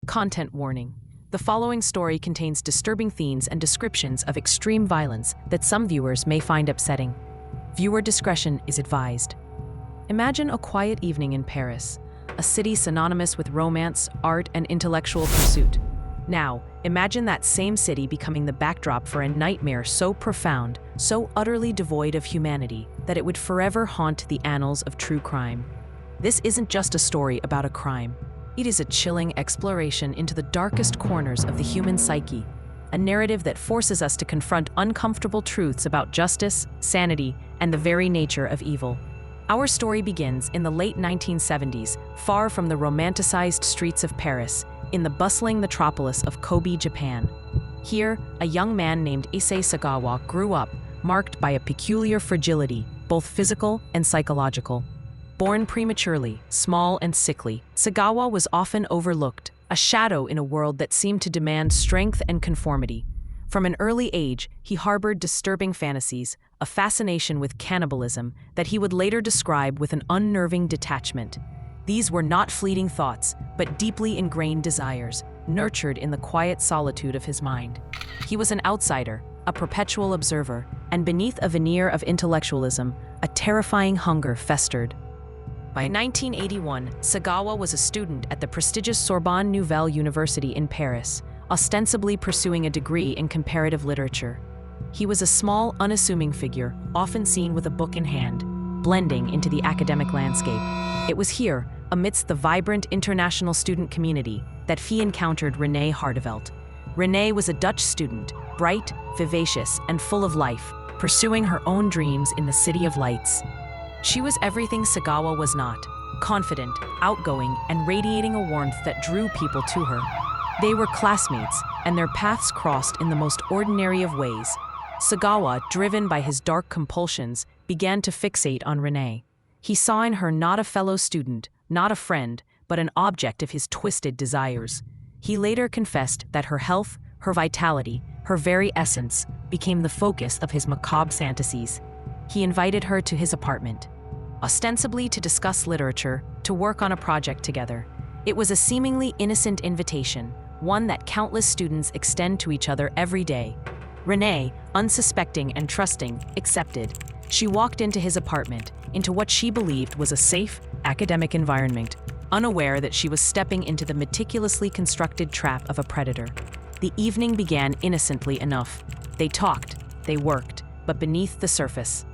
Content warning. The following story contains disturbing themes and descriptions of extreme violence that some viewers may find upsetting. Viewer discretion is advised. Imagine a quiet evening in Paris, a city synonymous with romance, art, and intellectual pursuit. Now, imagine that same city becoming the backdrop for a nightmare so profound, so utterly devoid of humanity, that it would forever haunt the annals of true crime. This isn't just a story about a crime. It is a chilling exploration into the darkest corners of the human psyche, a narrative that forces us to confront uncomfortable truths about justice, sanity, and the very nature of evil. Our story begins in the late 1970s, far from the romanticized streets of Paris, in the bustling metropolis of Kobe, Japan. Here, a young man named Issei Sagawa grew up, marked by a peculiar fragility, both physical and psychological. Born prematurely, small and sickly, Sagawa was often overlooked, a shadow in a world that seemed to demand strength and conformity. From an early age, he harbored disturbing fantasies, a fascination with cannibalism that he would later describe with an unnerving detachment. These were not fleeting thoughts, but deeply ingrained desires, nurtured in the quiet solitude of his mind. He was an outsider, a perpetual observer, and beneath a veneer of intellectualism, a terrifying hunger festered. By 1981, Sagawa was a student at the prestigious Sorbonne Nouvelle University in Paris, ostensibly pursuing a degree in comparative literature. He was a small, unassuming figure, often seen with a book in hand, blending into the academic landscape. It was here, amidst the vibrant international student community, that he encountered Renee Hartevelt. Renee was a Dutch student, bright, vivacious, and full of life, pursuing her own dreams in the City of Lights. She was everything Sagawa was not, confident, outgoing, and radiating a warmth that drew people to her. They were classmates, and their paths crossed in the most ordinary of ways. Sagawa, driven by his dark compulsions, began to fixate on Renee. He saw in her not a fellow student, not a friend, but an object of his twisted desires. He later confessed that her health, her vitality, her very essence, became the focus of his macabre fantasies. He invited her to his apartment, ostensibly to discuss literature, to work on a project together. It was a seemingly innocent invitation, one that countless students extend to each other every day. Renee, unsuspecting and trusting, accepted. She walked into his apartment, into what she believed was a safe, academic environment, unaware that she was stepping into the meticulously constructed trap of a predator. The evening began innocently enough. They talked, they worked, but beneath the surface,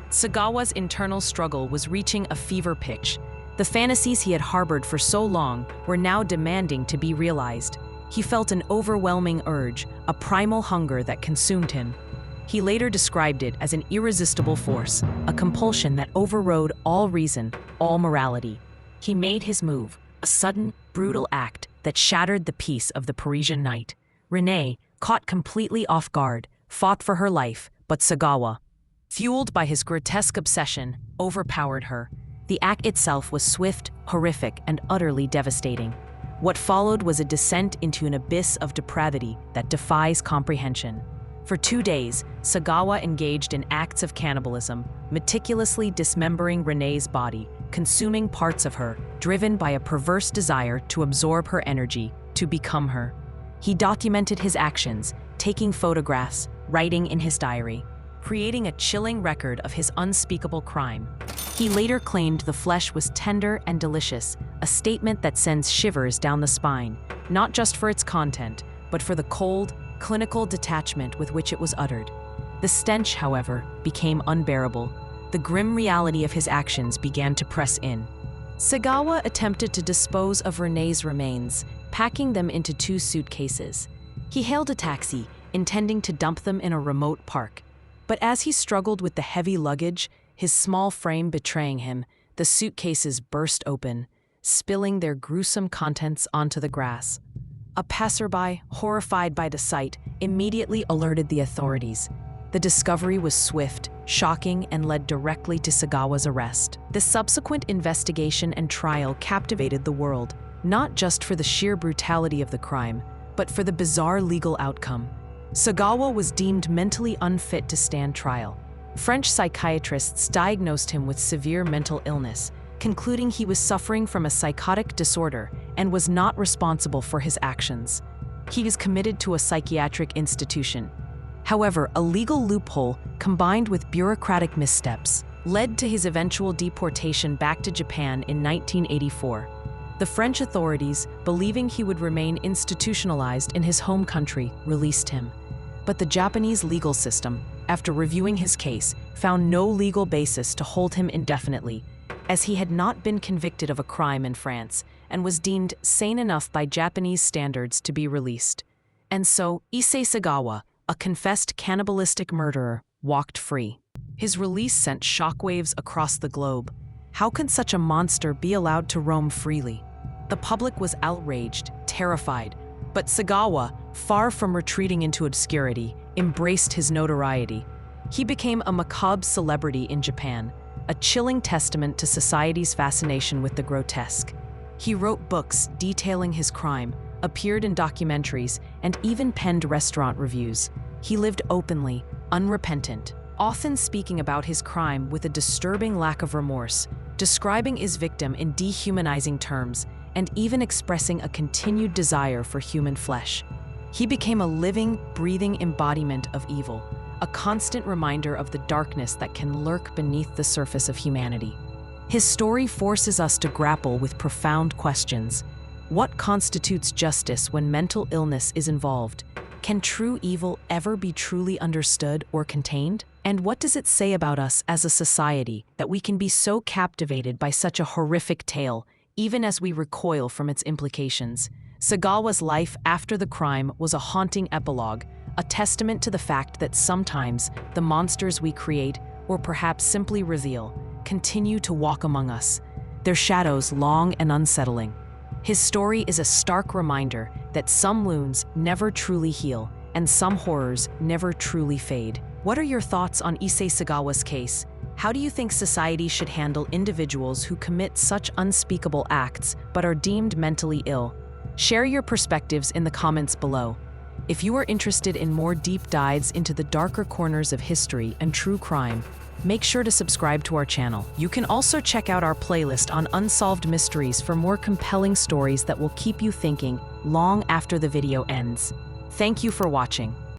Sagawa's internal struggle was reaching a fever pitch. The fantasies he had harbored for so long were now demanding to be realized. He felt an overwhelming urge, a primal hunger that consumed him. He later described it as an irresistible force, a compulsion that overrode all reason, all morality. He made his move, a sudden, brutal act that shattered the peace of the Parisian night. Renee, caught completely off guard, fought for her life, but Sagawa, fueled by his grotesque obsession, overpowered her. The act itself was swift, horrific, and utterly devastating. What followed was a descent into an abyss of depravity that defies comprehension. For 2 days, Sagawa engaged in acts of cannibalism, meticulously dismembering Renee's body, consuming parts of her, driven by a perverse desire to absorb her energy, to become her. He documented his actions, taking photographs, writing in his diary, creating a chilling record of his unspeakable crime. He later claimed the flesh was tender and delicious, a statement that sends shivers down the spine, not just for its content, but for the cold, clinical detachment with which it was uttered. The stench, however, became unbearable. The grim reality of his actions began to press in. Sagawa attempted to dispose of Renee's remains, packing them into 2 suitcases. He hailed a taxi, intending to dump them in a remote park. But as he struggled with the heavy luggage, his small frame betraying him, the suitcases burst open, spilling their gruesome contents onto the grass. A passerby, horrified by the sight, immediately alerted the authorities. The discovery was swift, shocking, and led directly to Sagawa's arrest. The subsequent investigation and trial captivated the world, not just for the sheer brutality of the crime, but for the bizarre legal outcome. Sagawa was deemed mentally unfit to stand trial. French psychiatrists diagnosed him with severe mental illness, concluding he was suffering from a psychotic disorder and was not responsible for his actions. He is committed to a psychiatric institution. However, a legal loophole combined with bureaucratic missteps led to his eventual deportation back to Japan in 1984. The French authorities, believing he would remain institutionalized in his home country, released him. But the Japanese legal system, after reviewing his case, found no legal basis to hold him indefinitely, as he had not been convicted of a crime in France and was deemed sane enough by Japanese standards to be released. And so, Issei Sagawa, a confessed cannibalistic murderer, walked free. His release sent shockwaves across the globe. How can such a monster be allowed to roam freely? The public was outraged, terrified, but Sagawa, far from retreating into obscurity, embraced his notoriety. He became a macabre celebrity in Japan, a chilling testament to society's fascination with the grotesque. He wrote books detailing his crime, appeared in documentaries, and even penned restaurant reviews. He lived openly, unrepentant, often speaking about his crime with a disturbing lack of remorse, describing his victim in dehumanizing terms, and even expressing a continued desire for human flesh. He became a living, breathing embodiment of evil, a constant reminder of the darkness that can lurk beneath the surface of humanity. His story forces us to grapple with profound questions. What constitutes justice when mental illness is involved? Can true evil ever be truly understood or contained? And what does it say about us as a society that we can be so captivated by such a horrific tale, even as we recoil from its implications? Sagawa's life after the crime was a haunting epilogue, a testament to the fact that sometimes the monsters we create, or perhaps simply reveal, continue to walk among us, their shadows long and unsettling. His story is a stark reminder that some wounds never truly heal and some horrors never truly fade. What are your thoughts on Issei Sagawa's case? How do you think society should handle individuals who commit such unspeakable acts but are deemed mentally ill? Share your perspectives in the comments below. If you are interested in more deep dives into the darker corners of history and true crime, make sure to subscribe to our channel. You can also check out our playlist on unsolved mysteries for more compelling stories that will keep you thinking long after the video ends. Thank you for watching.